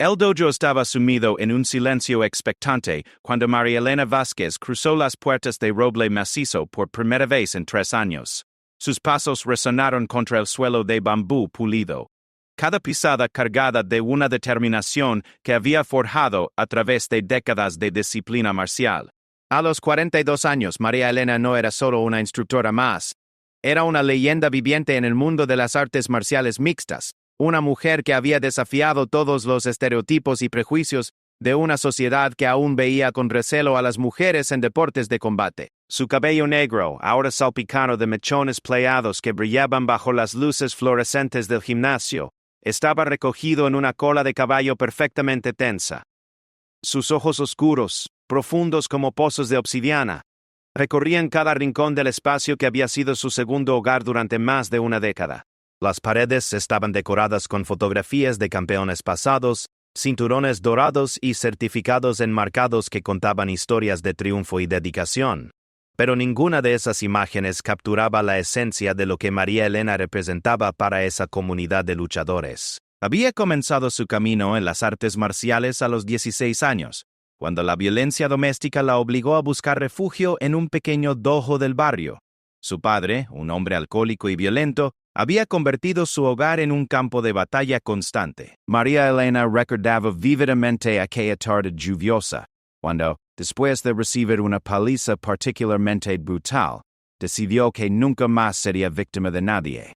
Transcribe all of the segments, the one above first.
El dojo estaba sumido en un silencio expectante cuando María Elena Vázquez cruzó las puertas de roble macizo por primera vez en 3 años. Sus pasos resonaron contra el suelo de bambú pulido. Cada pisada cargada de una determinación que había forjado a través de décadas de disciplina marcial. A los 42 años, María Elena no era solo una instructora más. Era una leyenda viviente en el mundo de las artes marciales mixtas. Una mujer que había desafiado todos los estereotipos y prejuicios de una sociedad que aún veía con recelo a las mujeres en deportes de combate. Su cabello negro, ahora salpicado de mechones pleados que brillaban bajo las luces fluorescentes del gimnasio, estaba recogido en una cola de caballo perfectamente tensa. Sus ojos oscuros, profundos como pozos de obsidiana, recorrían cada rincón del espacio que había sido su segundo hogar durante más de una década. Las paredes estaban decoradas con fotografías de campeones pasados, cinturones dorados y certificados enmarcados que contaban historias de triunfo y dedicación. Pero ninguna de esas imágenes capturaba la esencia de lo que María Elena representaba para esa comunidad de luchadores. Había comenzado su camino en las artes marciales a los 16 años, cuando la violencia doméstica la obligó a buscar refugio en un pequeño dojo del barrio. Su padre, un hombre alcohólico y violento, había convertido su hogar en un campo de batalla constante. María Elena recordaba vívidamente aquella tarde lluviosa, cuando, después de recibir una paliza particularmente brutal, decidió que nunca más sería víctima de nadie.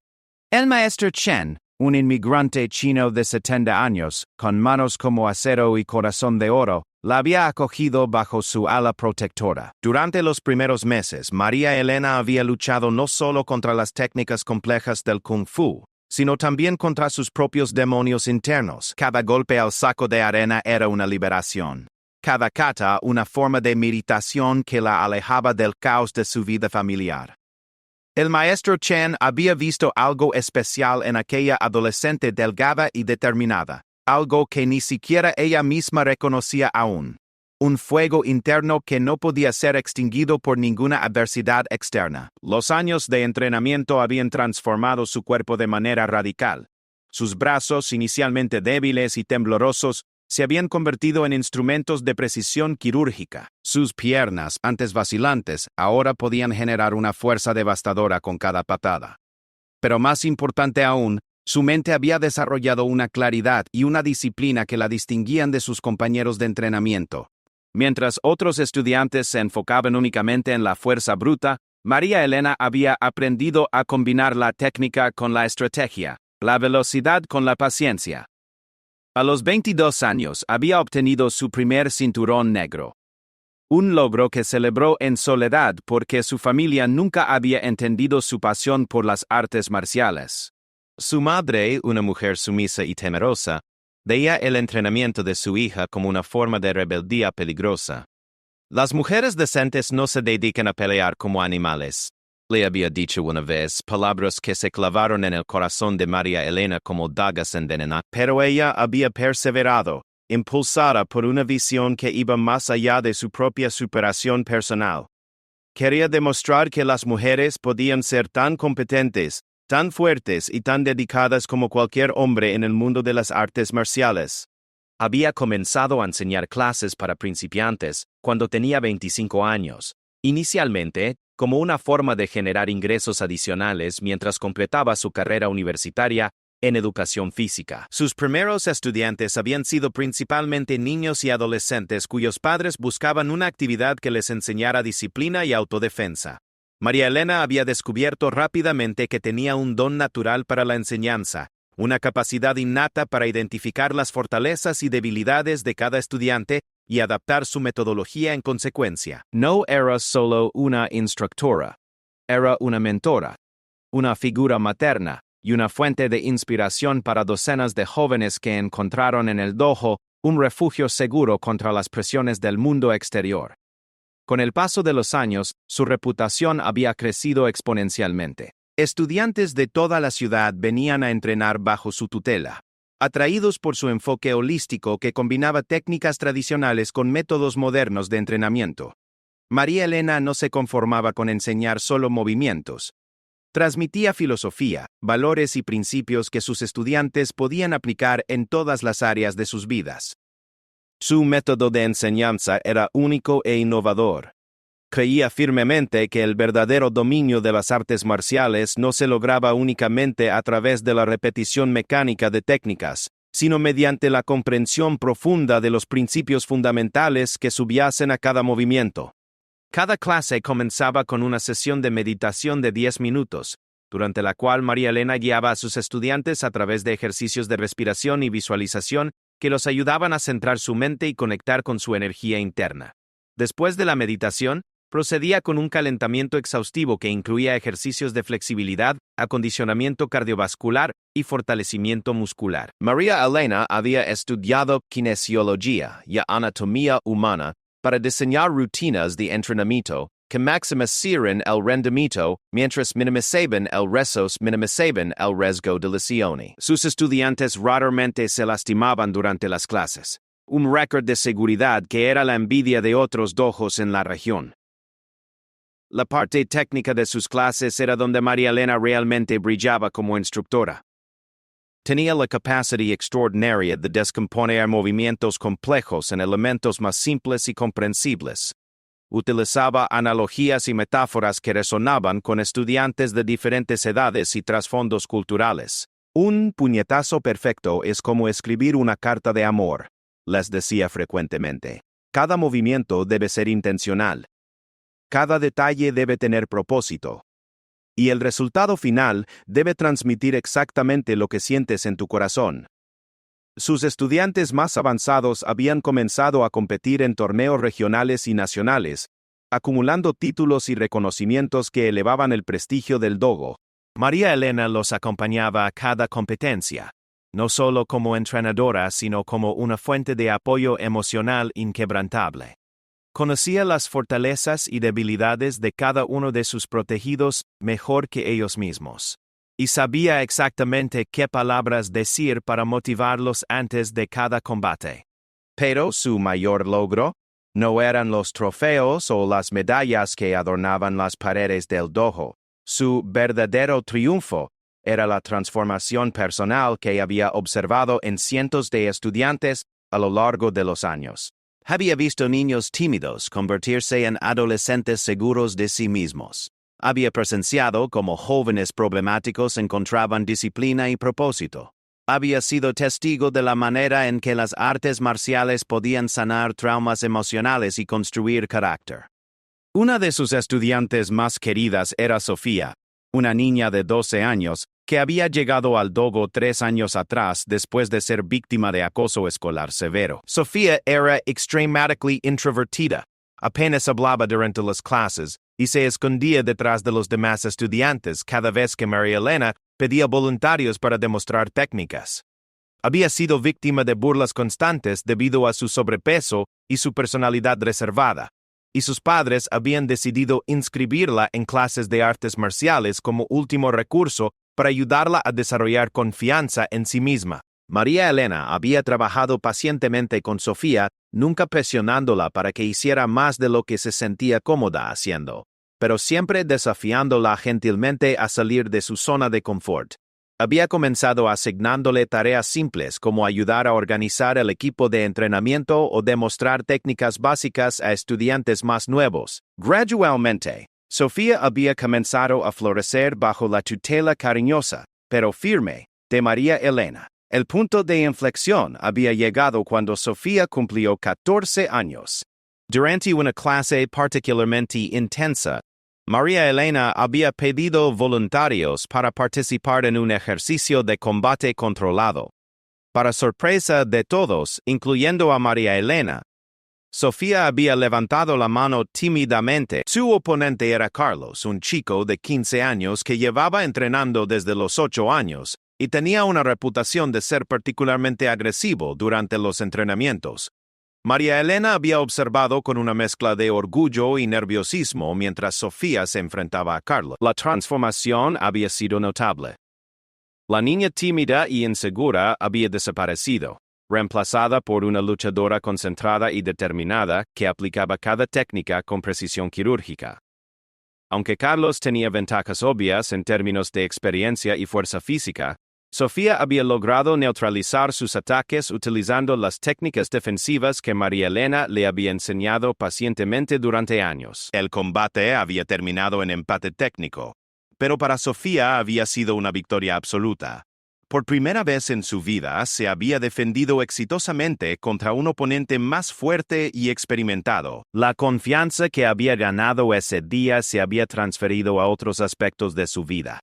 El maestro Chen, un inmigrante chino de 70 años, con manos como acero y corazón de oro, la había acogido bajo su ala protectora. Durante los primeros meses, María Elena había luchado no solo contra las técnicas complejas del Kung Fu, sino también contra sus propios demonios internos. Cada golpe al saco de arena era una liberación. Cada kata una forma de meditación que la alejaba del caos de su vida familiar. El maestro Chen había visto algo especial en aquella adolescente delgada y determinada. Algo que ni siquiera ella misma reconocía aún. Un fuego interno que no podía ser extinguido por ninguna adversidad externa. Los años de entrenamiento habían transformado su cuerpo de manera radical. Sus brazos, inicialmente débiles y temblorosos, se habían convertido en instrumentos de precisión quirúrgica. Sus piernas, antes vacilantes, ahora podían generar una fuerza devastadora con cada patada. Pero más importante aún, su mente había desarrollado una claridad y una disciplina que la distinguían de sus compañeros de entrenamiento. Mientras otros estudiantes se enfocaban únicamente en la fuerza bruta, María Elena había aprendido a combinar la técnica con la estrategia, la velocidad con la paciencia. A los 22 años había obtenido su primer cinturón negro. Un logro que celebró en soledad porque su familia nunca había entendido su pasión por las artes marciales. Su madre, una mujer sumisa y temerosa, veía el entrenamiento de su hija como una forma de rebeldía peligrosa. Las mujeres decentes no se dedican a pelear como animales, le había dicho una vez, palabras que se clavaron en el corazón de María Elena como dagas envenenadas. Pero ella había perseverado, impulsada por una visión que iba más allá de su propia superación personal. Quería demostrar que las mujeres podían ser tan competentes, tan fuertes y tan dedicadas como cualquier hombre en el mundo de las artes marciales. Había comenzado a enseñar clases para principiantes cuando tenía 25 años, inicialmente como una forma de generar ingresos adicionales mientras completaba su carrera universitaria en educación física. Sus primeros estudiantes habían sido principalmente niños y adolescentes cuyos padres buscaban una actividad que les enseñara disciplina y autodefensa. María Elena había descubierto rápidamente que tenía un don natural para la enseñanza, una capacidad innata para identificar las fortalezas y debilidades de cada estudiante y adaptar su metodología en consecuencia. No era solo una instructora, era una mentora, una figura materna y una fuente de inspiración para docenas de jóvenes que encontraron en el dojo un refugio seguro contra las presiones del mundo exterior. Con el paso de los años, su reputación había crecido exponencialmente. Estudiantes de toda la ciudad venían a entrenar bajo su tutela, atraídos por su enfoque holístico que combinaba técnicas tradicionales con métodos modernos de entrenamiento. María Elena no se conformaba con enseñar solo movimientos. Transmitía filosofía, valores y principios que sus estudiantes podían aplicar en todas las áreas de sus vidas. Su método de enseñanza era único e innovador. Creía firmemente que el verdadero dominio de las artes marciales no se lograba únicamente a través de la repetición mecánica de técnicas, sino mediante la comprensión profunda de los principios fundamentales que subyacen a cada movimiento. Cada clase comenzaba con una sesión de meditación de 10 minutos, durante la cual María Elena guiaba a sus estudiantes a través de ejercicios de respiración y visualización que los ayudaban a centrar su mente y conectar con su energía interna. Después de la meditación, procedía con un calentamiento exhaustivo que incluía ejercicios de flexibilidad, acondicionamiento cardiovascular y fortalecimiento muscular. María Elena había estudiado kinesiología y anatomía humana para diseñar rutinas de entrenamiento que maximizaran el rendimiento mientras minimizaban el riesgo de lesiones. Sus estudiantes raramente se lastimaban durante las clases, un récord de seguridad que era la envidia de otros dojos en la región. La parte técnica de sus clases era donde María Elena realmente brillaba como instructora. Tenía la capacidad extraordinaria de descomponer movimientos complejos en elementos más simples y comprensibles. Utilizaba analogías y metáforas que resonaban con estudiantes de diferentes edades y trasfondos culturales. Un puñetazo perfecto es como escribir una carta de amor, les decía frecuentemente. Cada movimiento debe ser intencional. Cada detalle debe tener propósito. Y el resultado final debe transmitir exactamente lo que sientes en tu corazón. Sus estudiantes más avanzados habían comenzado a competir en torneos regionales y nacionales, acumulando títulos y reconocimientos que elevaban el prestigio del dojo. María Elena los acompañaba a cada competencia, no solo como entrenadora, sino como una fuente de apoyo emocional inquebrantable. Conocía las fortalezas y debilidades de cada uno de sus protegidos mejor que ellos mismos, y sabía exactamente qué palabras decir para motivarlos antes de cada combate. Pero su mayor logro no eran los trofeos o las medallas que adornaban las paredes del dojo. Su verdadero triunfo era la transformación personal que había observado en cientos de estudiantes a lo largo de los años. Había visto niños tímidos convertirse en adolescentes seguros de sí mismos. Había presenciado cómo jóvenes problemáticos encontraban disciplina y propósito. Había sido testigo de la manera en que las artes marciales podían sanar traumas emocionales y construir carácter. Una de sus estudiantes más queridas era Sofía, una niña de 12 años que había llegado al dojo 3 años atrás después de ser víctima de acoso escolar severo. Sofía era extremadamente introvertida, apenas hablaba durante las clases y se escondía detrás de los demás estudiantes cada vez que María Elena pedía voluntarios para demostrar técnicas. Había sido víctima de burlas constantes debido a su sobrepeso y su personalidad reservada, y sus padres habían decidido inscribirla en clases de artes marciales como último recurso para ayudarla a desarrollar confianza en sí misma. María Elena había trabajado pacientemente con Sofía, nunca presionándola para que hiciera más de lo que se sentía cómoda haciendo, pero siempre desafiándola gentilmente a salir de su zona de confort. Había comenzado asignándole tareas simples como ayudar a organizar el equipo de entrenamiento o demostrar técnicas básicas a estudiantes más nuevos. Gradualmente, Sofía había comenzado a florecer bajo la tutela cariñosa, pero firme, de María Elena. El punto de inflexión había llegado cuando Sofía cumplió 14 años. Durante una clase particularmente intensa, María Elena había pedido voluntarios para participar en un ejercicio de combate controlado. Para sorpresa de todos, incluyendo a María Elena, Sofía había levantado la mano tímidamente. Su oponente era Carlos, un chico de 15 años que llevaba entrenando desde los 8 años y tenía una reputación de ser particularmente agresivo durante los entrenamientos. María Elena había observado con una mezcla de orgullo y nerviosismo mientras Sofía se enfrentaba a Carlos. La transformación había sido notable. La niña tímida y insegura había desaparecido, reemplazada por una luchadora concentrada y determinada que aplicaba cada técnica con precisión quirúrgica. Aunque Carlos tenía ventajas obvias en términos de experiencia y fuerza física, Sofía había logrado neutralizar sus ataques utilizando las técnicas defensivas que María Elena le había enseñado pacientemente durante años. El combate había terminado en empate técnico, pero para Sofía había sido una victoria absoluta. Por primera vez en su vida se había defendido exitosamente contra un oponente más fuerte y experimentado. La confianza que había ganado ese día se había transferido a otros aspectos de su vida.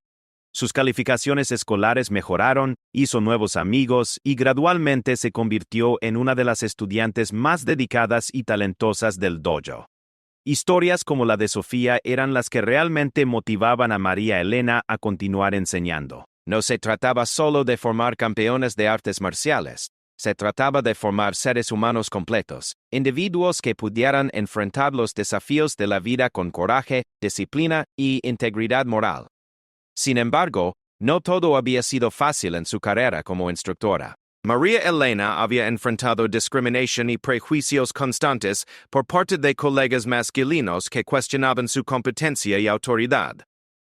Sus calificaciones escolares mejoraron, hizo nuevos amigos y gradualmente se convirtió en una de las estudiantes más dedicadas y talentosas del dojo. Historias como la de Sofía eran las que realmente motivaban a María Elena a continuar enseñando. No se trataba solo de formar campeones de artes marciales, se trataba de formar seres humanos completos, individuos que pudieran enfrentar los desafíos de la vida con coraje, disciplina y integridad moral. Sin embargo, no todo había sido fácil en su carrera como instructora. María Elena había enfrentado discriminación y prejuicios constantes por parte de colegas masculinos que cuestionaban su competencia y autoridad.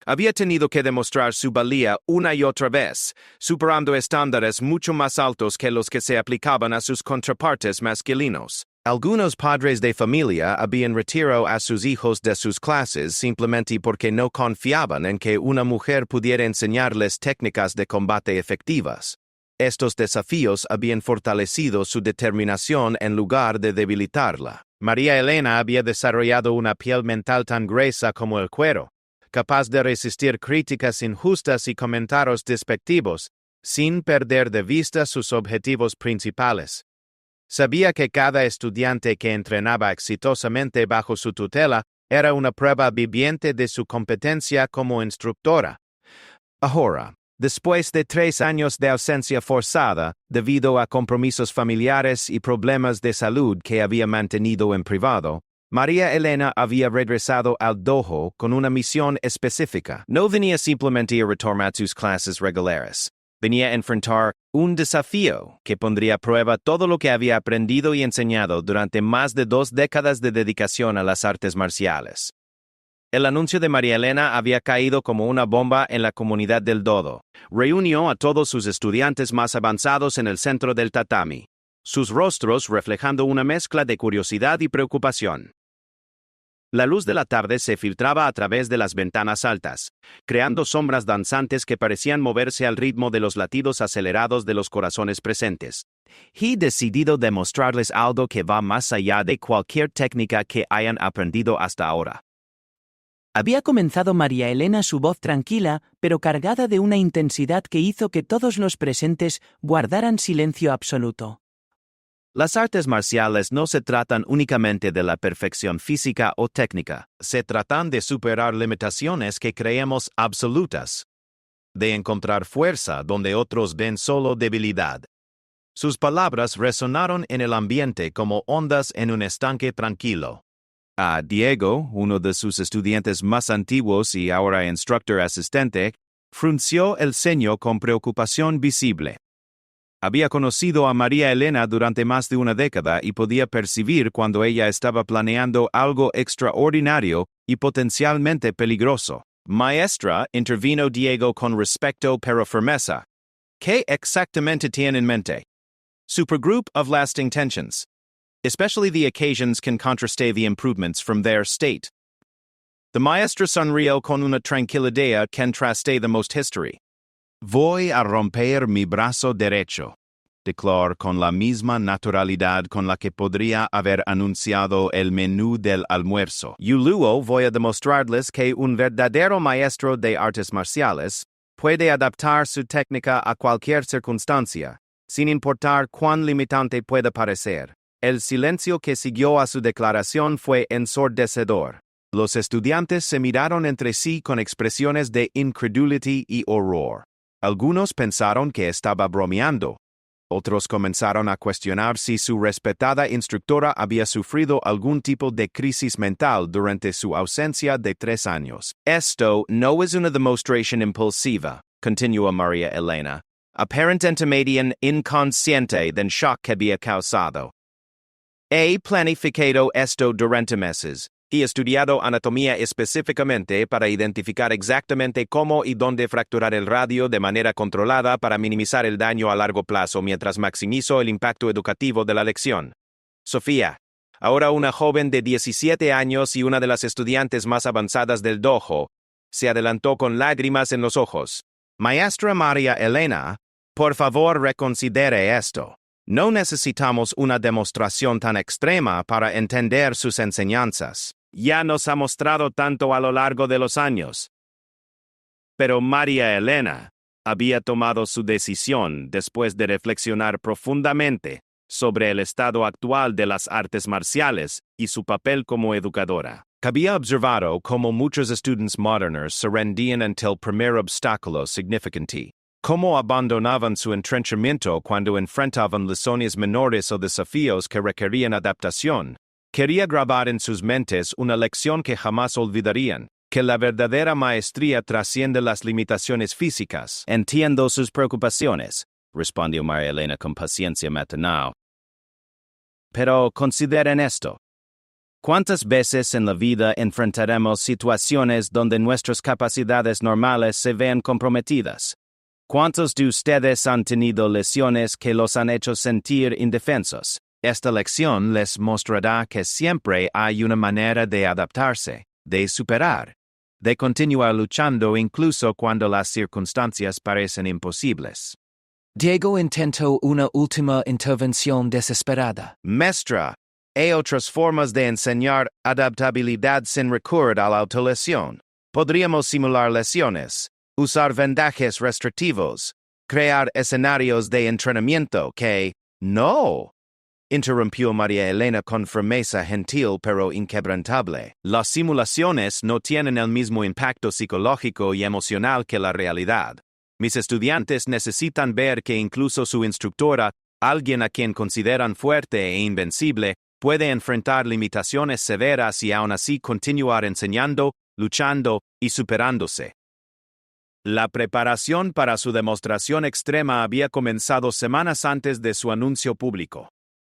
Había tenido que demostrar su valía una y otra vez, superando estándares mucho más altos que los que se aplicaban a sus contrapartes masculinos. Algunos padres de familia habían retirado a sus hijos de sus clases simplemente porque no confiaban en que una mujer pudiera enseñarles técnicas de combate efectivas. Estos desafíos habían fortalecido su determinación en lugar de debilitarla. María Elena había desarrollado una piel mental tan gruesa como el cuero, capaz de resistir críticas injustas y comentarios despectivos, sin perder de vista sus objetivos principales. Sabía que cada estudiante que entrenaba exitosamente bajo su tutela era una prueba viviente de su competencia como instructora. Ahora, después de 3 años de ausencia forzada, debido a compromisos familiares y problemas de salud que había mantenido en privado, María Elena había regresado al dojo con una misión específica. No venía simplemente a retomar sus clases regulares. Venía a enfrentar un desafío que pondría a prueba todo lo que había aprendido y enseñado durante más de 2 décadas de dedicación a las artes marciales. El anuncio de María Elena había caído como una bomba en la comunidad del dojo. Reunió a todos sus estudiantes más avanzados en el centro del tatami, sus rostros reflejando una mezcla de curiosidad y preocupación. La luz de la tarde se filtraba a través de las ventanas altas, creando sombras danzantes que parecían moverse al ritmo de los latidos acelerados de los corazones presentes. He decidido demostrarles algo que va más allá de cualquier técnica que hayan aprendido hasta ahora. Había comenzado María Elena, su voz tranquila, pero cargada de una intensidad que hizo que todos los presentes guardaran silencio absoluto. Las artes marciales no se tratan únicamente de la perfección física o técnica, se tratan de superar limitaciones que creemos absolutas, de encontrar fuerza donde otros ven solo debilidad. Sus palabras resonaron en el ambiente como ondas en un estanque tranquilo. A Diego, uno de sus estudiantes más antiguos y ahora instructor asistente, frunció el ceño con preocupación visible. Había conocido a María Elena durante más de una década y podía percibir cuando ella estaba planeando algo extraordinario y potencialmente peligroso. Maestra, intervino Diego con respeto pero firmeza. ¿Qué exactamente tiene en mente? Supergroup of lasting tensions. Especially the occasions can contrast the improvements from their state. The maestra sonrió con una tranquilidad que contraste the most history. Voy a romper mi brazo derecho, declaró con la misma naturalidad con la que podría haber anunciado el menú del almuerzo. Y luego voy a demostrarles que un verdadero maestro de artes marciales puede adaptar su técnica a cualquier circunstancia, sin importar cuán limitante pueda parecer. El silencio que siguió a su declaración fue ensordecedor. Los estudiantes se miraron entre sí con expresiones de incredulidad y horror. Algunos pensaron que estaba bromeando. Otros comenzaron a cuestionar si su respetada instructora había sufrido algún tipo de crisis mental durante su ausencia de 3 años. Esto no es una demostración impulsiva, continuó María Elena, aparentemente inconsciente del shock que había causado. He planificado esto durante meses, y estudiado anatomía específicamente para identificar exactamente cómo y dónde fracturar el radio de manera controlada para minimizar el daño a largo plazo mientras maximizo el impacto educativo de la lección. Sofía, ahora una joven de 17 años y una de las estudiantes más avanzadas del dojo, se adelantó con lágrimas en los ojos. Maestra María Elena, por favor reconsidere esto. No necesitamos una demostración tan extrema para entender sus enseñanzas. Ya nos ha mostrado tanto a lo largo de los años. Pero María Elena había tomado su decisión después de reflexionar profundamente sobre el estado actual de las artes marciales y su papel como educadora. Había observado cómo muchos estudiantes modernos se rendían ante el primer obstáculo significante, cómo abandonaban su entrenamiento cuando enfrentaban lesiones menores o desafíos que requerían adaptación. Quería grabar en sus mentes una lección que jamás olvidarían, que la verdadera maestría trasciende las limitaciones físicas. Entiendo sus preocupaciones, respondió María Elena con paciencia matinal. Pero consideren esto. ¿Cuántas veces en la vida enfrentaremos situaciones donde nuestras capacidades normales se ven comprometidas? ¿Cuántos de ustedes han tenido lesiones que los han hecho sentir indefensos? Esta lección les mostrará que siempre hay una manera de adaptarse, de superar, de continuar luchando incluso cuando las circunstancias parecen imposibles. Diego intentó una última intervención desesperada. Maestra, hay otras formas de enseñar adaptabilidad sin recurrir a la autolesión. Podríamos simular lesiones, usar vendajes restrictivos, crear escenarios de entrenamiento que... ¡No! Interrumpió María Elena con firmeza gentil pero inquebrantable. Las simulaciones no tienen el mismo impacto psicológico y emocional que la realidad. Mis estudiantes necesitan ver que incluso su instructora, alguien a quien consideran fuerte e invencible, puede enfrentar limitaciones severas y aún así continuar enseñando, luchando y superándose. La preparación para su demostración extrema había comenzado semanas antes de su anuncio público.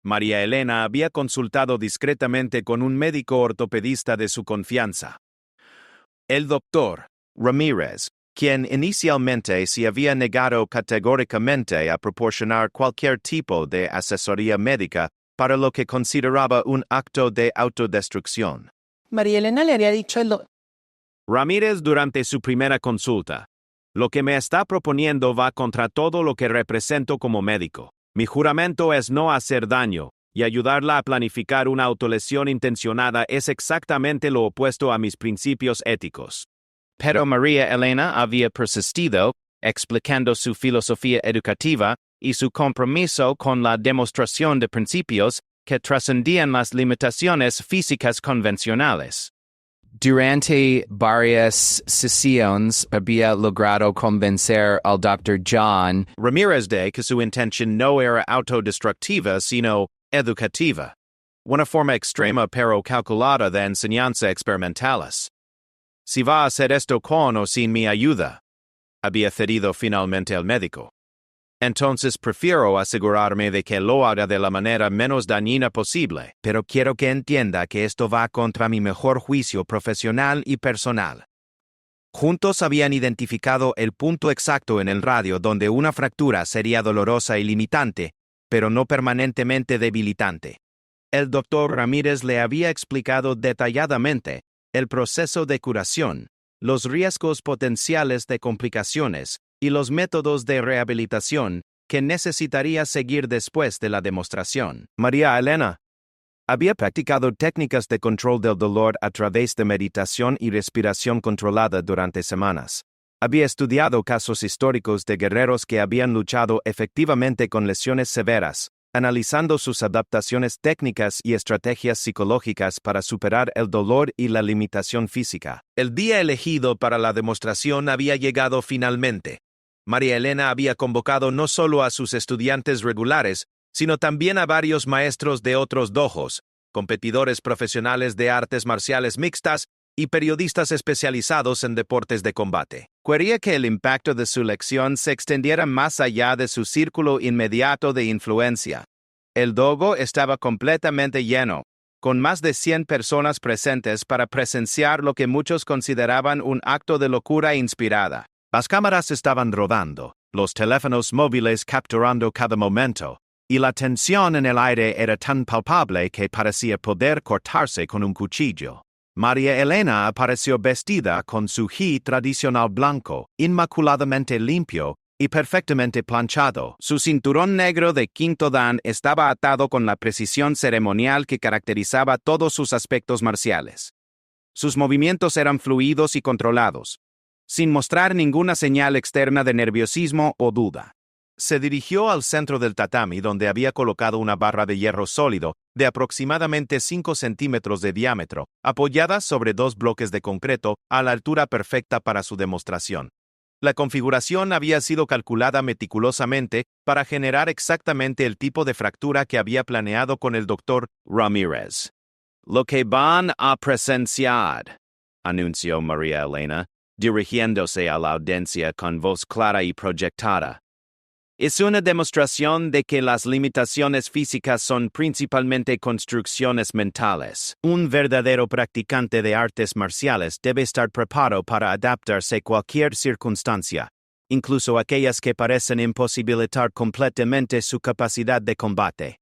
María Elena había consultado discretamente con un médico ortopedista de su confianza. El doctor Ramírez, quien inicialmente se había negado categóricamente a proporcionar cualquier tipo de asesoría médica para lo que consideraba un acto de autodestrucción. María Elena le había dicho Ramírez durante su primera consulta. Lo que me está proponiendo va contra todo lo que represento como médico. Mi juramento es no hacer daño, y ayudarla a planificar una autolesión intencionada es exactamente lo opuesto a mis principios éticos. Pero María Elena había persistido, explicando su filosofía educativa y su compromiso con la demostración de principios que trascendían las limitaciones físicas convencionales. Durante varias sesiones había logrado convencer al Dr. John Ramírez de que su intención no era autodestructiva, sino educativa. Una forma extrema pero calculada de enseñanza experimentales. Si va a hacer esto con o sin mi ayuda, había cedido finalmente el médico. Entonces prefiero asegurarme de que lo haga de la manera menos dañina posible, pero quiero que entienda que esto va contra mi mejor juicio profesional y personal. Juntos habían identificado el punto exacto en el radio donde una fractura sería dolorosa y limitante, pero no permanentemente debilitante. El doctor Ramírez le había explicado detalladamente el proceso de curación, los riesgos potenciales de complicaciones, y los métodos de rehabilitación que necesitaría seguir después de la demostración. María Elena había practicado técnicas de control del dolor a través de meditación y respiración controlada durante semanas. Había estudiado casos históricos de guerreros que habían luchado efectivamente con lesiones severas, analizando sus adaptaciones técnicas y estrategias psicológicas para superar el dolor y la limitación física. El día elegido para la demostración había llegado finalmente. María Elena había convocado no solo a sus estudiantes regulares, sino también a varios maestros de otros dojos, competidores profesionales de artes marciales mixtas y periodistas especializados en deportes de combate. Quería que el impacto de su lección se extendiera más allá de su círculo inmediato de influencia. El dojo estaba completamente lleno, con más de 100 personas presentes para presenciar lo que muchos consideraban un acto de locura inspirada. Las cámaras estaban rodando, los teléfonos móviles capturando cada momento, y la tensión en el aire era tan palpable que parecía poder cortarse con un cuchillo. María Elena apareció vestida con su hí tradicional blanco, inmaculadamente limpio y perfectamente planchado. Su cinturón negro de quinto dan estaba atado con la precisión ceremonial que caracterizaba todos sus aspectos marciales. Sus movimientos eran fluidos y controlados, sin mostrar ninguna señal externa de nerviosismo o duda. Se dirigió al centro del tatami, donde había colocado una barra de hierro sólido de aproximadamente 5 centímetros de diámetro, apoyada sobre 2 bloques de concreto a la altura perfecta para su demostración. La configuración había sido calculada meticulosamente para generar exactamente el tipo de fractura que había planeado con el doctor Ramírez. «Lo que van a presenciar», anunció María Elena, dirigiéndose a la audiencia con voz clara y proyectada, «es una demostración de que las limitaciones físicas son principalmente construcciones mentales. Un verdadero practicante de artes marciales debe estar preparado para adaptarse a cualquier circunstancia, incluso aquellas que parecen imposibilitar completamente su capacidad de combate».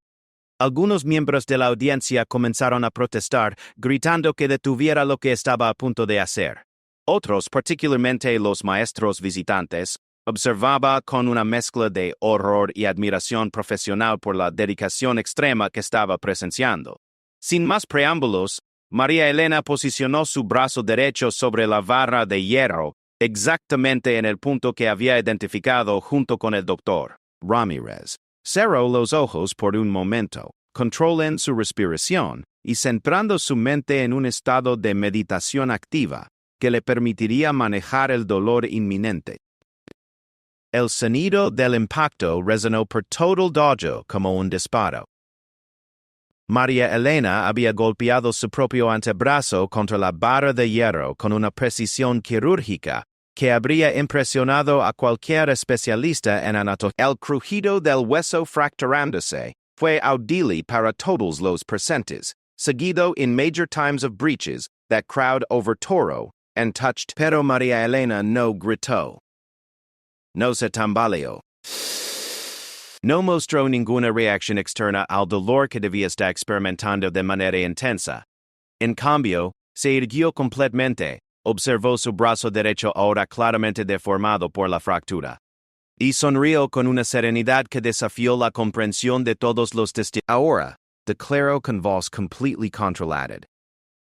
Algunos miembros de la audiencia comenzaron a protestar, gritando que detuviera lo que estaba a punto de hacer. Otros, particularmente los maestros visitantes, observaba con una mezcla de horror y admiración profesional por la dedicación extrema que estaba presenciando. Sin más preámbulos, María Elena posicionó su brazo derecho sobre la barra de hierro, exactamente en el punto que había identificado junto con el doctor Ramírez. Cerró los ojos por un momento, controlando su respiración y centrando su mente en un estado de meditación activa que le permitiría manejar el dolor inminente. El sonido del impacto resonó por todo el dojo como un disparo. María Elena había golpeado su propio antebrazo contra la barra de hierro con una precisión quirúrgica que habría impresionado a cualquier especialista en anatomía. El crujido del hueso fracturándose fue audible para todos los presentes, seguido in major times of breaches that crowd overturned and touched, pero María Elena no gritó. No se tambaleó. No mostró ninguna reacción externa al dolor que debía estar experimentando de manera intensa. En cambio, se irguió completamente, observó su brazo derecho ahora claramente deformado por la fractura, y sonrió con una serenidad que desafió la comprensión de todos los testigos. Ahora, declaró con voz completely controlada,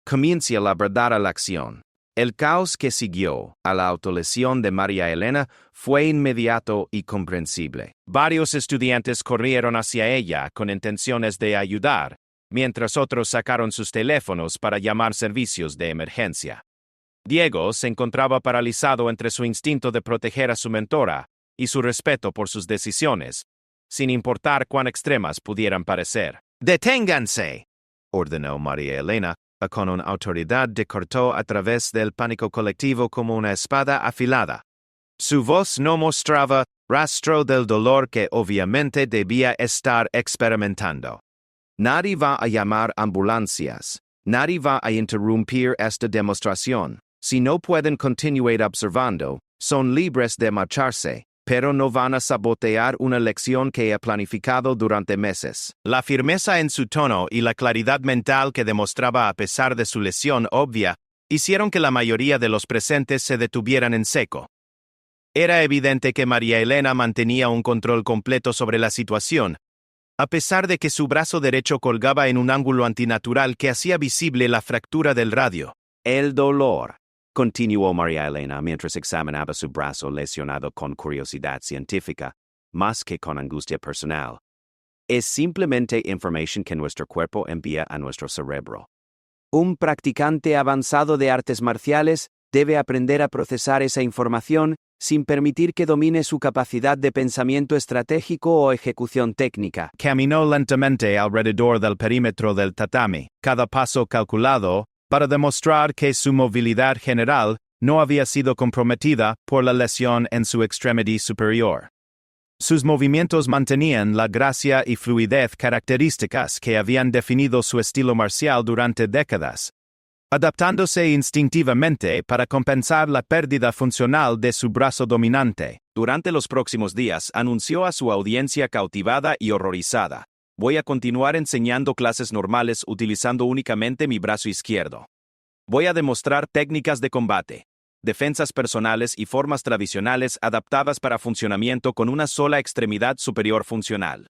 comienza la verdadera acción. El caos que siguió a la autolesión de María Elena fue inmediato y comprensible. Varios estudiantes corrieron hacia ella con intenciones de ayudar, mientras otros sacaron sus teléfonos para llamar servicios de emergencia. Diego se encontraba paralizado entre su instinto de proteger a su mentora y su respeto por sus decisiones, sin importar cuán extremas pudieran parecer. «¡Deténganse!», ordenó María Elena, con una autoridad que cortó a través del pánico colectivo como una espada afilada. Su voz no mostraba rastro del dolor que obviamente debía estar experimentando. «Nadie va a llamar ambulancias. Nadie va a interrumpir esta demostración. Si no pueden continuar observando, son libres de marcharse, pero no van a sabotear una lección que he planificado durante meses». La firmeza en su tono y la claridad mental que demostraba a pesar de su lesión obvia hicieron que la mayoría de los presentes se detuvieran en seco. Era evidente que María Elena mantenía un control completo sobre la situación, a pesar de que su brazo derecho colgaba en un ángulo antinatural que hacía visible la fractura del radio. «El dolor», continuó María Elena mientras examinaba su brazo lesionado con curiosidad científica, más que con angustia personal, «es simplemente información que nuestro cuerpo envía a nuestro cerebro. Un practicante avanzado de artes marciales debe aprender a procesar esa información sin permitir que domine su capacidad de pensamiento estratégico o ejecución técnica». Caminó lentamente alrededor del perímetro del tatami, cada paso calculado, para demostrar que su movilidad general no había sido comprometida por la lesión en su extremidad superior. Sus movimientos mantenían la gracia y fluidez características que habían definido su estilo marcial durante décadas, adaptándose instintivamente para compensar la pérdida funcional de su brazo dominante. Durante los próximos días, anunció a su audiencia cautivada y horrorizada: voy a continuar enseñando clases normales utilizando únicamente mi brazo izquierdo. Voy a demostrar técnicas de combate, defensas personales y formas tradicionales adaptadas para funcionamiento con una sola extremidad superior funcional.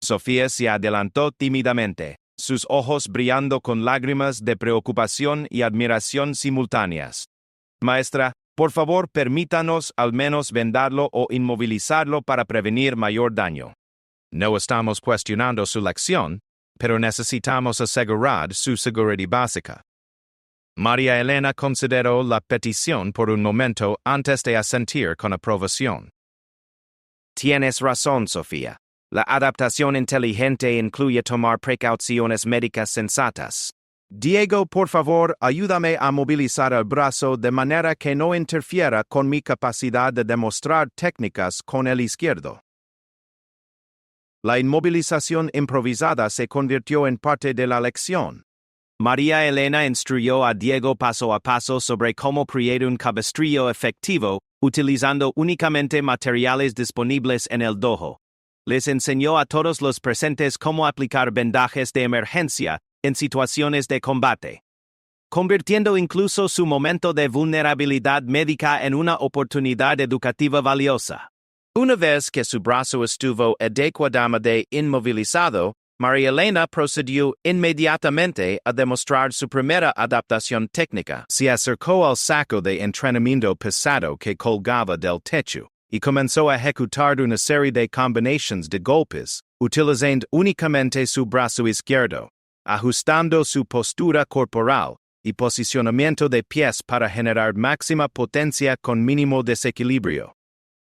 Sofía se adelantó tímidamente, sus ojos brillando con lágrimas de preocupación y admiración simultáneas. Maestra, por favor, permítanos al menos vendarlo o inmovilizarlo para prevenir mayor daño. No estamos cuestionando su lección, pero necesitamos asegurar su seguridad básica. María Elena consideró la petición por un momento antes de asentir con aprobación. Tienes razón, Sofía. La adaptación inteligente incluye tomar precauciones médicas sensatas. Diego, por favor, ayúdame a movilizar el brazo de manera que no interfiera con mi capacidad de demostrar técnicas con el izquierdo. La inmovilización improvisada se convirtió en parte de la lección. María Elena instruyó a Diego paso a paso sobre cómo crear un cabestrillo efectivo, utilizando únicamente materiales disponibles en el dojo. Les enseñó a todos los presentes cómo aplicar vendajes de emergencia en situaciones de combate, convirtiendo incluso su momento de vulnerabilidad médica en una oportunidad educativa valiosa. Una vez que su brazo estuvo adecuadamente inmovilizado, María Elena procedió inmediatamente a demostrar su primera adaptación técnica. Se acercó al saco de entrenamiento pesado que colgaba del techo y comenzó a ejecutar una serie de combinaciones de golpes, utilizando únicamente su brazo izquierdo, ajustando su postura corporal y posicionamiento de pies para generar máxima potencia con mínimo desequilibrio.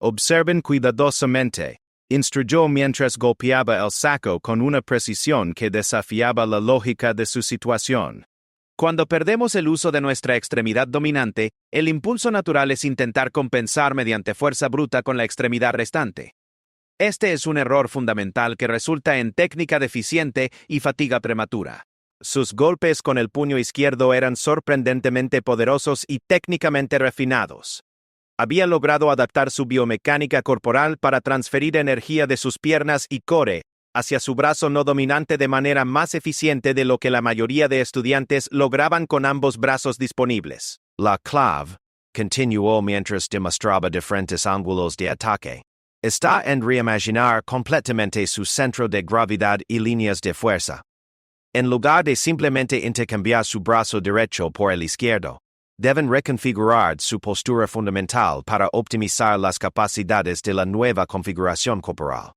Observen cuidadosamente, instruyó mientras golpeaba el saco con una precisión que desafiaba la lógica de su situación. Cuando perdemos el uso de nuestra extremidad dominante, el impulso natural es intentar compensar mediante fuerza bruta con la extremidad restante. Este es un error fundamental que resulta en técnica deficiente y fatiga prematura. Sus golpes con el puño izquierdo eran sorprendentemente poderosos y técnicamente refinados. Había logrado adaptar su biomecánica corporal para transferir energía de sus piernas y core hacia su brazo no dominante de manera más eficiente de lo que la mayoría de estudiantes lograban con ambos brazos disponibles. La clave, continuó mientras demostraba diferentes ángulos de ataque, está en reimaginar completamente su centro de gravedad y líneas de fuerza. En lugar de simplemente intercambiar su brazo derecho por el izquierdo, deben reconfigurar su postura fundamental para optimizar las capacidades de la nueva configuración corporal.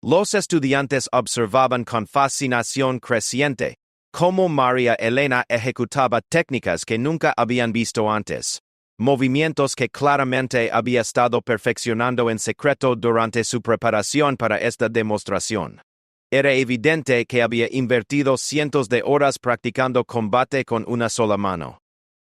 Los estudiantes observaban con fascinación creciente cómo María Elena ejecutaba técnicas que nunca habían visto antes, movimientos que claramente había estado perfeccionando en secreto durante su preparación para esta demostración. Era evidente que había invertido cientos de horas practicando combate con una sola mano,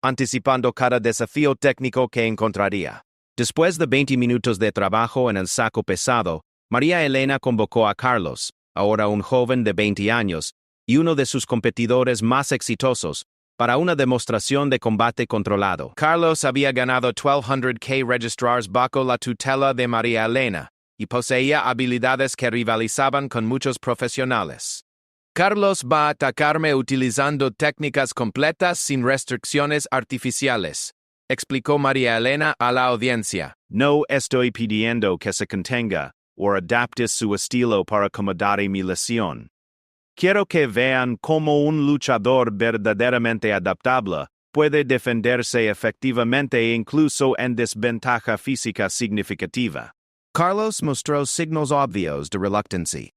anticipando cada desafío técnico que encontraría. Después de 20 minutos de trabajo en el saco pesado, María Elena convocó a Carlos, ahora un joven de 20 años, y uno de sus competidores más exitosos, para una demostración de combate controlado. Carlos había ganado 1200K registrars bajo la tutela de María Elena, y poseía habilidades que rivalizaban con muchos profesionales. Carlos va a atacarme utilizando técnicas completas sin restricciones artificiales, explicó María Elena a la audiencia. No estoy pidiendo que se contenga o adapte su estilo para acomodar mi lesión. Quiero que vean cómo un luchador verdaderamente adaptable puede defenderse efectivamente e incluso en desventaja física significativa. Carlos mostró signos obvios de reluctancia.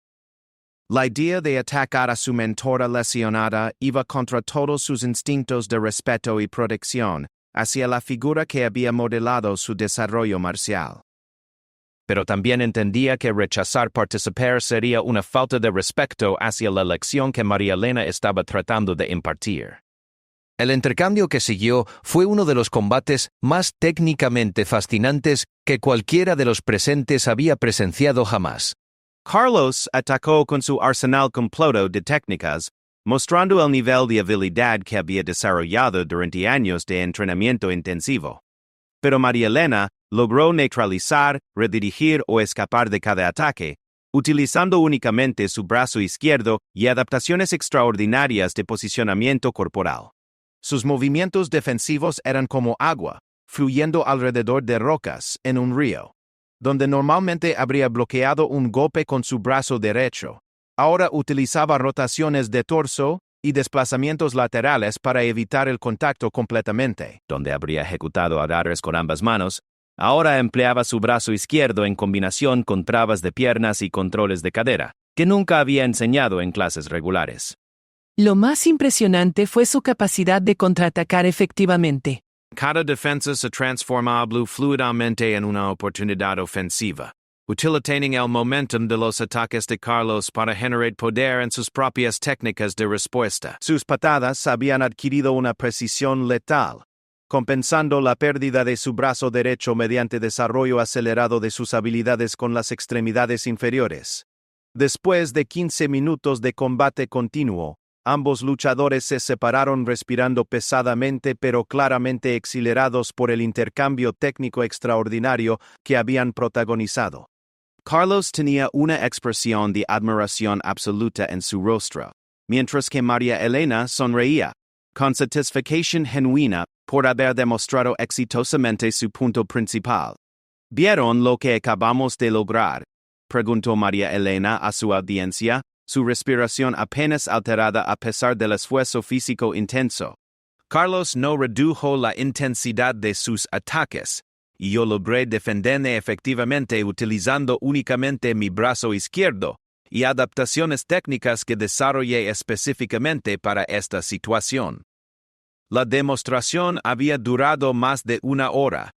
La idea de atacar a su mentora lesionada iba contra todos sus instintos de respeto y protección hacia la figura que había modelado su desarrollo marcial. Pero también entendía que rechazar participar sería una falta de respeto hacia la lección que María Elena estaba tratando de impartir. El intercambio que siguió fue uno de los combates más técnicamente fascinantes que cualquiera de los presentes había presenciado jamás. Carlos atacó con su arsenal completo de técnicas, mostrando el nivel de habilidad que había desarrollado durante años de entrenamiento intensivo. Pero María Elena logró neutralizar, redirigir o escapar de cada ataque, utilizando únicamente su brazo izquierdo y adaptaciones extraordinarias de posicionamiento corporal. Sus movimientos defensivos eran como agua, fluyendo alrededor de rocas en un río, donde normalmente habría bloqueado un golpe con su brazo derecho. Ahora utilizaba rotaciones de torso y desplazamientos laterales para evitar el contacto completamente. Donde habría ejecutado agarres con ambas manos, ahora empleaba su brazo izquierdo en combinación con trabas de piernas y controles de cadera, que nunca había enseñado en clases regulares. Lo más impresionante fue su capacidad de contraatacar efectivamente. Cada defensa se transformaba fluidamente en una oportunidad ofensiva, utilizando el momentum de los ataques de Carlos para generar poder en sus propias técnicas de respuesta. Sus patadas habían adquirido una precisión letal, compensando la pérdida de su brazo derecho mediante desarrollo acelerado de sus habilidades con las extremidades inferiores. Después de 15 minutos de combate continuo, ambos luchadores se separaron respirando pesadamente pero claramente exhilarados por el intercambio técnico extraordinario que habían protagonizado. Carlos tenía una expresión de admiración absoluta en su rostro, mientras que María Elena sonreía, con satisfacción genuina por haber demostrado exitosamente su punto principal. ¿Vieron lo que acabamos de lograr?, preguntó María Elena a su audiencia, su respiración apenas alterada a pesar del esfuerzo físico intenso. Carlos no redujo la intensidad de sus ataques, y yo logré defenderme efectivamente utilizando únicamente mi brazo izquierdo y adaptaciones técnicas que desarrollé específicamente para esta situación. La demostración había durado más de una hora,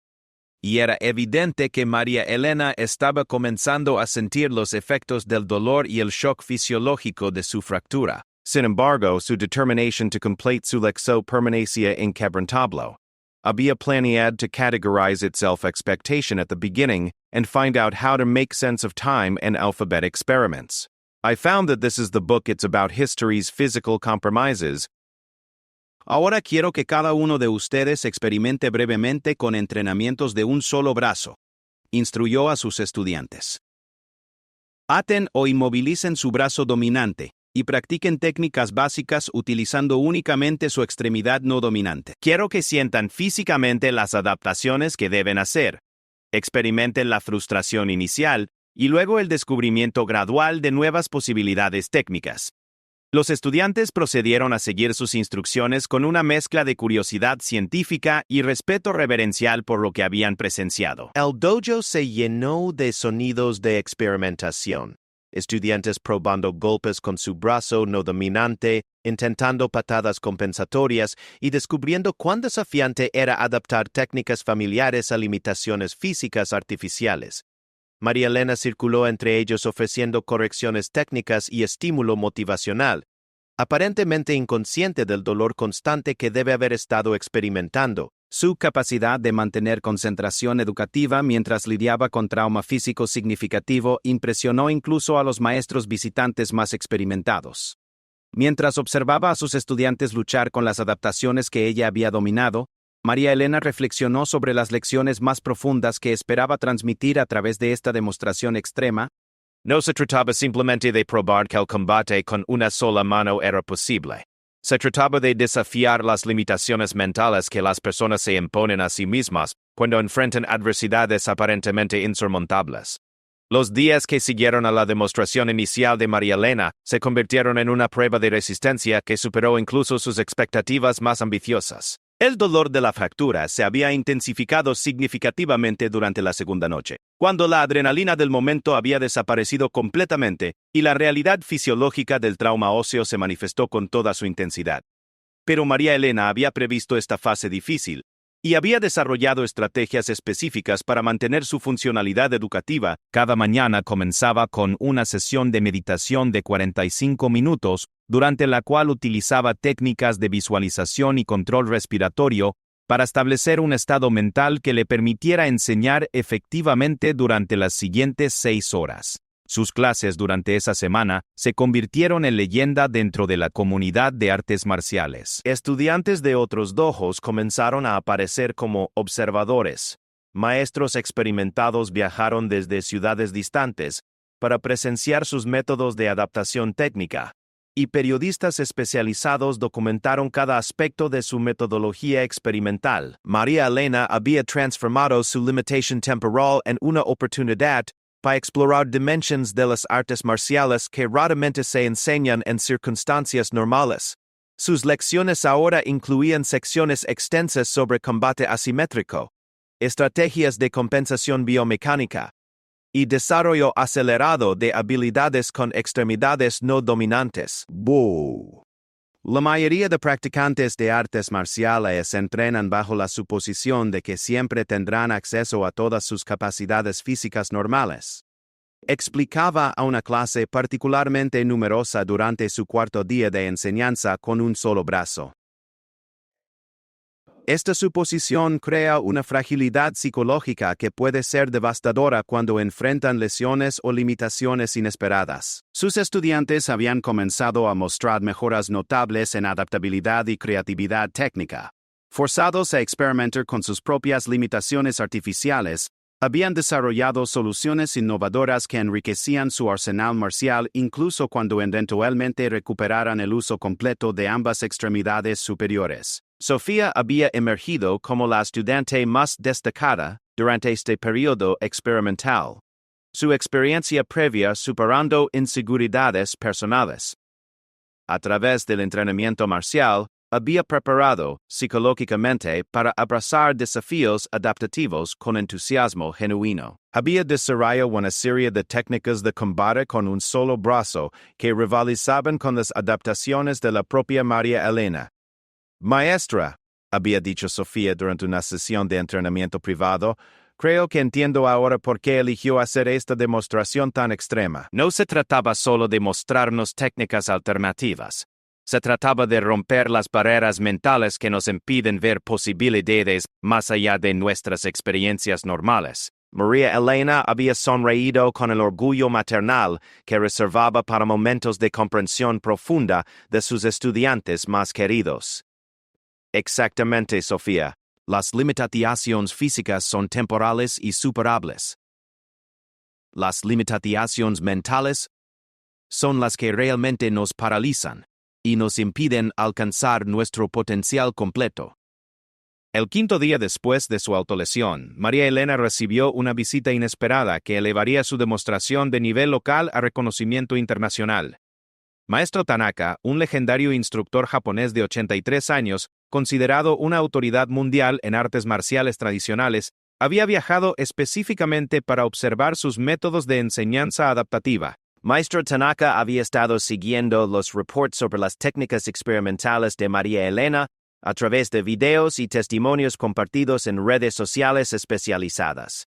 y era evidente que María Elena estaba comenzando a sentir los efectos del dolor y el shock fisiológico de su fractura. Sin embargo, su determinación to complete su lección permanecía inquebrantable. Había planeado to categorize its self-expectation at the beginning and find out how to make sense of time and alphabet experiments. I found that this is the book. It's about history's physical compromises. Ahora quiero que cada uno de ustedes experimente brevemente con entrenamientos de un solo brazo, instruyó a sus estudiantes. Aten o inmovilicen su brazo dominante y practiquen técnicas básicas utilizando únicamente su extremidad no dominante. Quiero que sientan físicamente las adaptaciones que deben hacer. Experimenten la frustración inicial y luego el descubrimiento gradual de nuevas posibilidades técnicas. Los estudiantes procedieron a seguir sus instrucciones con una mezcla de curiosidad científica y respeto reverencial por lo que habían presenciado. El dojo se llenó de sonidos de experimentación. Estudiantes probando golpes con su brazo no dominante, intentando patadas compensatorias y descubriendo cuán desafiante era adaptar técnicas familiares a limitaciones físicas artificiales. María Elena circuló entre ellos ofreciendo correcciones técnicas y estímulo motivacional, aparentemente inconsciente del dolor constante que debe haber estado experimentando. Su capacidad de mantener concentración educativa mientras lidiaba con trauma físico significativo impresionó incluso a los maestros visitantes más experimentados. Mientras observaba a sus estudiantes luchar con las adaptaciones que ella había dominado, María Elena reflexionó sobre las lecciones más profundas que esperaba transmitir a través de esta demostración extrema. No se trataba simplemente de probar que el combate con una sola mano era posible. Se trataba de desafiar las limitaciones mentales que las personas se imponen a sí mismas cuando enfrentan adversidades aparentemente insurmontables. Los días que siguieron a la demostración inicial de María Elena se convirtieron en una prueba de resistencia que superó incluso sus expectativas más ambiciosas. El dolor de la fractura se había intensificado significativamente durante la segunda noche, cuando la adrenalina del momento había desaparecido completamente y la realidad fisiológica del trauma óseo se manifestó con toda su intensidad. Pero María Elena había previsto esta fase difícil y había desarrollado estrategias específicas para mantener su funcionalidad educativa. Cada mañana comenzaba con una sesión de meditación de 45 minutos, durante la cual utilizaba técnicas de visualización y control respiratorio para establecer un estado mental que le permitiera enseñar efectivamente durante las siguientes 6 horas. Sus clases durante esa semana se convirtieron en leyenda dentro de la comunidad de artes marciales. Estudiantes de otros dojos comenzaron a aparecer como observadores. Maestros experimentados viajaron desde ciudades distantes para presenciar sus métodos de adaptación técnica, y periodistas especializados documentaron cada aspecto de su metodología experimental. María Elena había transformado su limitación temporal en una oportunidad para explorar dimensiones de las artes marciales que raramente se enseñan en circunstancias normales. Sus lecciones ahora incluían secciones extensas sobre combate asimétrico, estrategias de compensación biomecánica y desarrollo acelerado de habilidades con extremidades no dominantes. ¡Wow! La mayoría de practicantes de artes marciales entrenan bajo la suposición de que siempre tendrán acceso a todas sus capacidades físicas normales. Explicaba a una clase particularmente numerosa durante su cuarto día de enseñanza con un solo brazo. Esta suposición crea una fragilidad psicológica que puede ser devastadora cuando enfrentan lesiones o limitaciones inesperadas. Sus estudiantes habían comenzado a mostrar mejoras notables en adaptabilidad y creatividad técnica. Forzados a experimentar con sus propias limitaciones artificiales, habían desarrollado soluciones innovadoras que enriquecían su arsenal marcial incluso cuando eventualmente recuperaran el uso completo de ambas extremidades superiores. Sofía había emergido como la estudiante más destacada durante este periodo experimental, su experiencia previa superando inseguridades personales. A través del entrenamiento marcial, había preparado psicológicamente para abrazar desafíos adaptativos con entusiasmo genuino. Había desarrollado una serie de técnicas de combate con un solo brazo que rivalizaban con las adaptaciones de la propia María Elena. «Maestra», había dicho Sofía durante una sesión de entrenamiento privado, «creo que entiendo ahora por qué eligió hacer esta demostración tan extrema». No se trataba solo de mostrarnos técnicas alternativas. Se trataba de romper las barreras mentales que nos impiden ver posibilidades más allá de nuestras experiencias normales. María Elena había sonreído con el orgullo maternal que reservaba para momentos de comprensión profunda de sus estudiantes más queridos. Exactamente, Sofía. Las limitaciones físicas son temporales y superables. Las limitaciones mentales son las que realmente nos paralizan y nos impiden alcanzar nuestro potencial completo. El quinto día después de su autolesión, María Elena recibió una visita inesperada que elevaría su demostración de nivel local a reconocimiento internacional. Maestro Tanaka, un legendario instructor japonés de 83 años, considerado una autoridad mundial en artes marciales tradicionales, había viajado específicamente para observar sus métodos de enseñanza adaptativa. Maestro Tanaka había estado siguiendo los reportes sobre las técnicas experimentales de María Elena a través de videos y testimonios compartidos en redes sociales especializadas.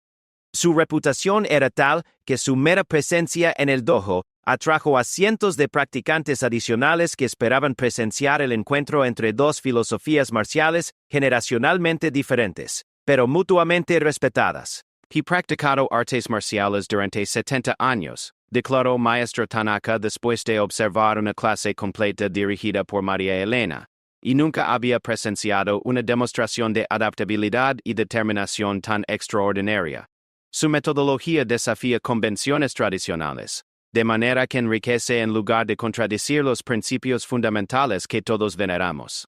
Su reputación era tal que su mera presencia en el dojo atrajo a cientos de practicantes adicionales que esperaban presenciar el encuentro entre dos filosofías marciales generacionalmente diferentes, pero mutuamente respetadas. He practicado artes marciales durante 70 años, declaró Maestro Tanaka después de observar una clase completa dirigida por María Elena, y nunca había presenciado una demostración de adaptabilidad y determinación tan extraordinaria. Su metodología desafía convenciones tradicionales, de manera que enriquece en lugar de contradecir los principios fundamentales que todos veneramos.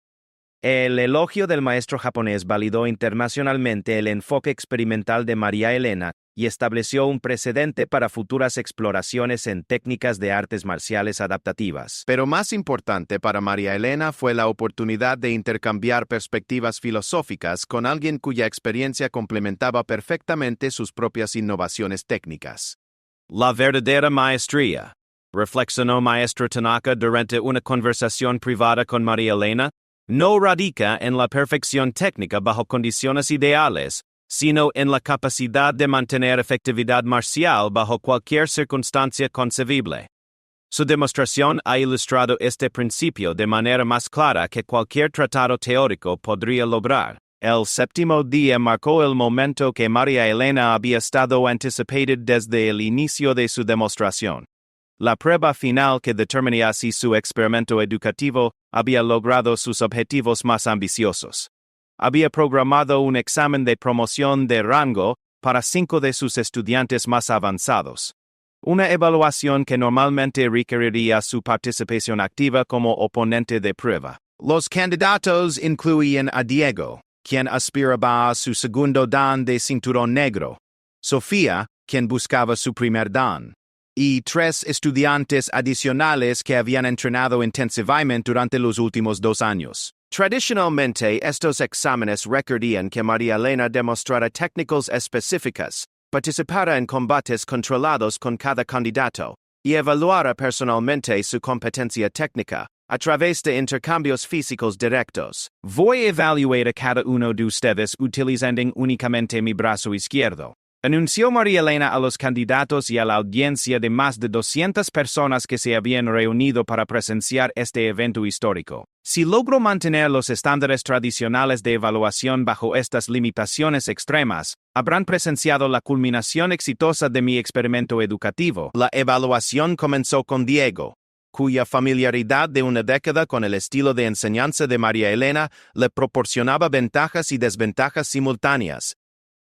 El elogio del maestro japonés validó internacionalmente el enfoque experimental de María Elena y estableció un precedente para futuras exploraciones en técnicas de artes marciales adaptativas. Pero más importante para María Elena fue la oportunidad de intercambiar perspectivas filosóficas con alguien cuya experiencia complementaba perfectamente sus propias innovaciones técnicas. La verdadera maestría, reflexionó Maestro Tanaka durante una conversación privada con María Elena, no radica en la perfección técnica bajo condiciones ideales, sino en la capacidad de mantener efectividad marcial bajo cualquier circunstancia concebible. Su demostración ha ilustrado este principio de manera más clara que cualquier tratado teórico podría lograr. El séptimo día marcó el momento que María Elena había estado anticipated desde el inicio de su demostración. La prueba final que determinaría si su experimento educativo había logrado sus objetivos más ambiciosos. Había programado un examen de promoción de rango para 5 de sus estudiantes más avanzados. Una evaluación que normalmente requeriría su participación activa como oponente de prueba. Los candidatos incluían a Diego, quien aspiraba a su segundo dan de cinturón negro, Sofía, quien buscaba su primer dan, y 3 estudiantes adicionales que habían entrenado intensivamente durante los últimos 2 años. Tradicionalmente, estos exámenes requerían que María Elena demostrara técnicas específicas, participara en combates controlados con cada candidato, y evaluara personalmente su competencia técnica, a través de intercambios físicos directos. Voy a evaluar a cada uno de ustedes utilizando únicamente mi brazo izquierdo, anunció María Elena a los candidatos y a la audiencia de más de 200 personas que se habían reunido para presenciar este evento histórico. Si logro mantener los estándares tradicionales de evaluación bajo estas limitaciones extremas, habrán presenciado la culminación exitosa de mi experimento educativo. La evaluación comenzó con Diego, cuya familiaridad de una década con el estilo de enseñanza de María Elena le proporcionaba ventajas y desventajas simultáneas.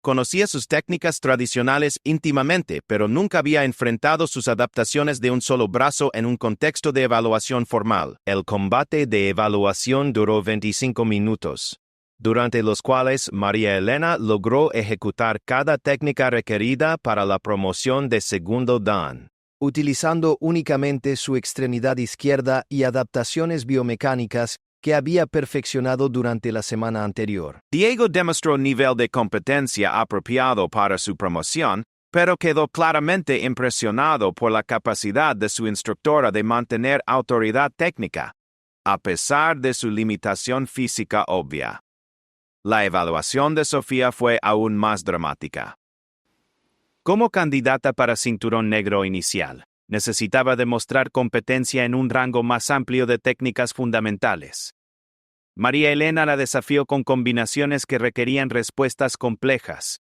Conocía sus técnicas tradicionales íntimamente, pero nunca había enfrentado sus adaptaciones de un solo brazo en un contexto de evaluación formal. El combate de evaluación duró 25 minutos, durante los cuales María Elena logró ejecutar cada técnica requerida para la promoción de segundo dan, utilizando únicamente su extremidad izquierda y adaptaciones biomecánicas que había perfeccionado durante la semana anterior. Diego demostró nivel de competencia apropiado para su promoción, pero quedó claramente impresionado por la capacidad de su instructora de mantener autoridad técnica, a pesar de su limitación física obvia. La evaluación de Sofía fue aún más dramática. Como candidata para cinturón negro inicial, necesitaba demostrar competencia en un rango más amplio de técnicas fundamentales. María Elena la desafió con combinaciones que requerían respuestas complejas,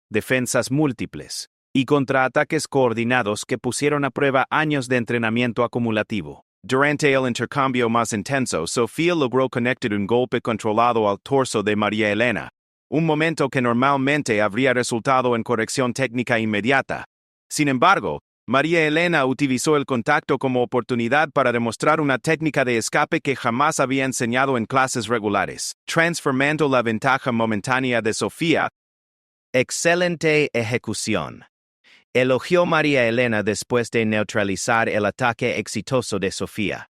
defensas múltiples y contraataques coordinados que pusieron a prueba años de entrenamiento acumulativo. Durante el intercambio más intenso, Sofía logró conectar un golpe controlado al torso de María Elena, un momento que normalmente habría resultado en corrección técnica inmediata. Sin embargo, María Elena utilizó el contacto como oportunidad para demostrar una técnica de escape que jamás había enseñado en clases regulares, transformando la ventaja momentánea de Sofía. Excelente ejecución, elogió María Elena después de neutralizar el ataque exitoso de Sofía.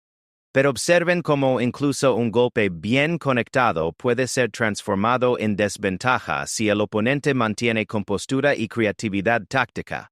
Pero observen cómo incluso un golpe bien conectado puede ser transformado en desventaja si el oponente mantiene compostura y creatividad táctica.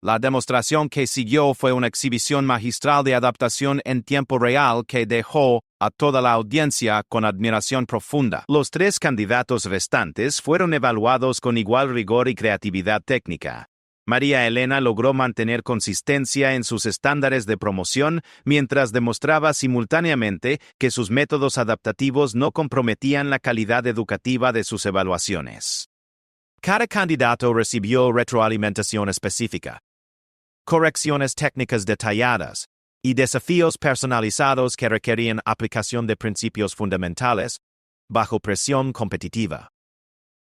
La demostración que siguió fue una exhibición magistral de adaptación en tiempo real que dejó a toda la audiencia con admiración profunda. Los 3 candidatos restantes fueron evaluados con igual rigor y creatividad técnica. María Elena logró mantener consistencia en sus estándares de promoción mientras demostraba simultáneamente que sus métodos adaptativos no comprometían la calidad educativa de sus evaluaciones. Cada candidato recibió retroalimentación específica, correcciones técnicas detalladas y desafíos personalizados que requerían aplicación de principios fundamentales bajo presión competitiva.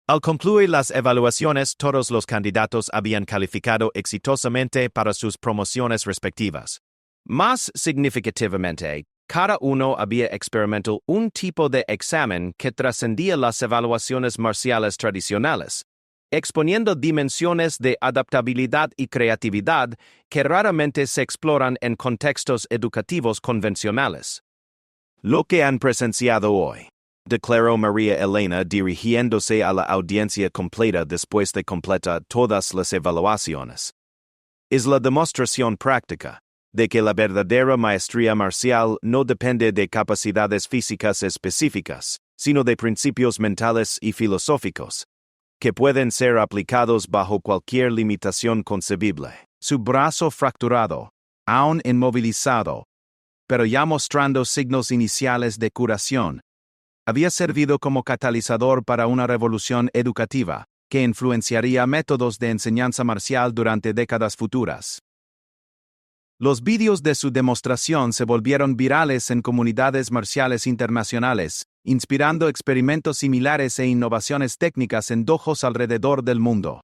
Al concluir las evaluaciones, todos los candidatos habían calificado exitosamente para sus promociones respectivas. Más significativamente, cada uno había experimentado un tipo de examen que trascendía las evaluaciones marciales tradicionales, exponiendo dimensiones de adaptabilidad y creatividad que raramente se exploran en contextos educativos convencionales. Lo que han presenciado hoy, declaró María Elena dirigiéndose a la audiencia completa después de completar todas las evaluaciones, es la demostración práctica de que la verdadera maestría marcial no depende de capacidades físicas específicas, sino de principios mentales y filosóficos, que pueden ser aplicados bajo cualquier limitación concebible. Su brazo fracturado, aún inmovilizado, pero ya mostrando signos iniciales de curación, había servido como catalizador para una revolución educativa que influenciaría métodos de enseñanza marcial durante décadas futuras. Los vídeos de su demostración se volvieron virales en comunidades marciales internacionales, inspirando experimentos similares e innovaciones técnicas en dojos alrededor del mundo.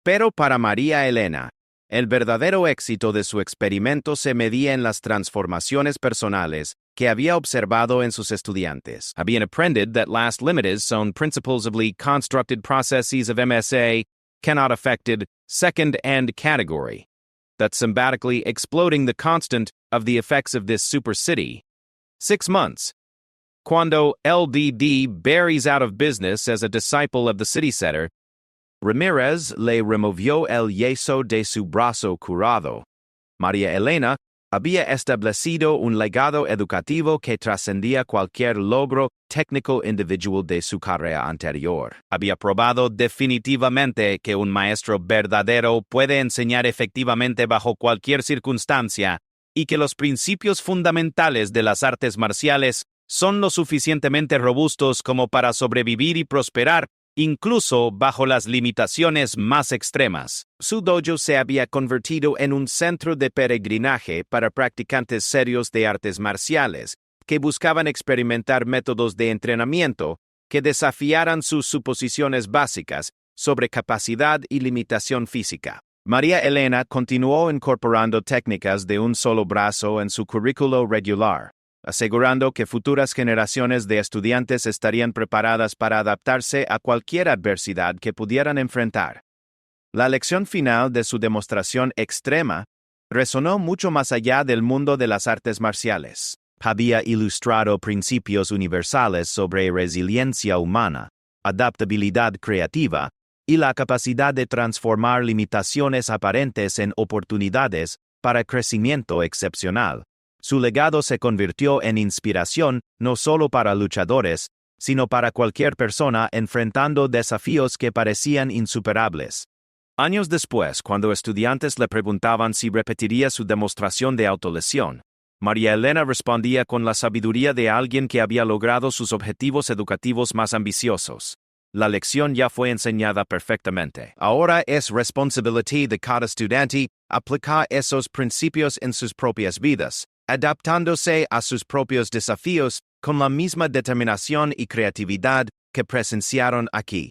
Pero para María Elena, el verdadero éxito de su experimento se medía en las transformaciones personales que había observado en sus estudiantes. Habían aprendido that last limited son principalmente constructed processes of MSA cannot affected second and category, that symbiotically exploding the constant of the effects of this super city. 6 months. Cuando LDD buries out of business as a disciple of the city center, Ramírez le removió el yeso de su brazo curado. María Elena había establecido un legado educativo que trascendía cualquier logro técnico individual de su carrera anterior. Había probado definitivamente que un maestro verdadero puede enseñar efectivamente bajo cualquier circunstancia y que los principios fundamentales de las artes marciales son lo suficientemente robustos como para sobrevivir y prosperar incluso bajo las limitaciones más extremas. Su dojo se había convertido en un centro de peregrinaje para practicantes serios de artes marciales, que buscaban experimentar métodos de entrenamiento que desafiaran sus suposiciones básicas sobre capacidad y limitación física. María Elena continuó incorporando técnicas de un solo brazo en su currículo regular, asegurando que futuras generaciones de estudiantes estarían preparadas para adaptarse a cualquier adversidad que pudieran enfrentar. La lección final de su demostración extrema resonó mucho más allá del mundo de las artes marciales. Había ilustrado principios universales sobre resiliencia humana, adaptabilidad creativa y la capacidad de transformar limitaciones aparentes en oportunidades para crecimiento excepcional. Su legado se convirtió en inspiración no solo para luchadores, sino para cualquier persona enfrentando desafíos que parecían insuperables. Años después, cuando estudiantes le preguntaban si repetiría su demostración de autolesión, María Elena respondía con la sabiduría de alguien que había logrado sus objetivos educativos más ambiciosos. La lección ya fue enseñada perfectamente. Ahora es responsabilidad de cada estudiante aplicar esos principios en sus propias vidas, adaptándose a sus propios desafíos con la misma determinación y creatividad que presenciaron aquí.